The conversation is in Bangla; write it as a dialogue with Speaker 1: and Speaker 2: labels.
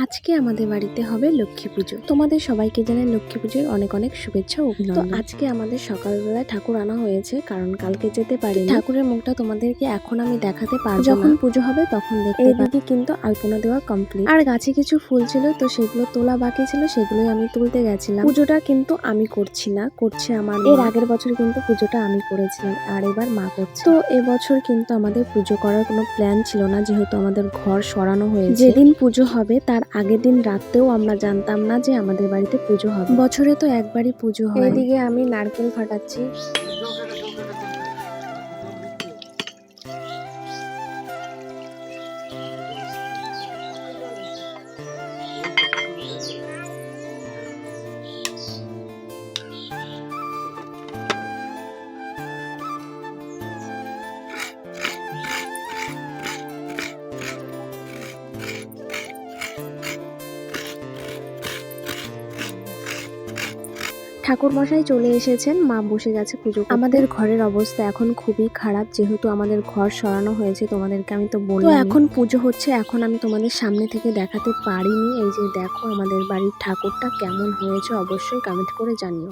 Speaker 1: আজকে আমাদের বাড়িতে হবে লক্ষ্মী পুজো। তোমাদের সবাইকে জানাই লক্ষ্মী পুজোর অনেক অনেক শুভেচ্ছা ও অভিনন্দন। তো আজকে আমাদের সকালবেলায় ঠাকুর আনা হয়েছে, কারণ কালকে যেতে পারিনি। ঠাকুরের মুখটা তোমাদেরকে এখন আমি দেখাতে পারবো না, যখন পুজো হবে তখন দেখতে। এইদিকে কিন্তু আলপনা দেওয়া কমপ্লিট, আর গাছে কিছু ফুল ছিল তো সেগুলো তোলা বাকি ছিল, সেগুলোই আমি তুলতে গেছিলাম। পুজোটা কিন্তু আমি করছি না, করছে আমার মা। এর আগের বছর কিন্তু পুজোটা আমি করেছিলাম, আর এবার মা করছে। তো এবছর কিন্তু আমাদের পুজো করার কোনো প্ল্যান ছিল না, যেহেতু আমাদের ঘর সরানো হয়েছে। যেদিন পুজো হবে তার আগের দিন রাতেও আমরা জানতাম না যে আমাদের বাড়িতে পুজো হবে। বছরে তো একবারই পুজো হয়। এইদিকে আমি নারকেল ফাটাচ্ছি। ঠাকুর মশাই চলে এসেছেন, মা বসে গেছে পুজো করতে। আমাদের ঘরের অবস্থা এখন খুবই খারাপ, যেহেতু আমাদের ঘর সরানো হয়েছে, তোমাদেরকে আমি তো বললাম। তো এখন পুজো হচ্ছে, এখন আমি তোমাদের সামনে থেকে দেখাতে পারিনি। এই যে দেখো আমাদের বাড়ির ঠাকুরটা কেমন হয়েছে, অবশ্যই কমেন্ট করে জানিও।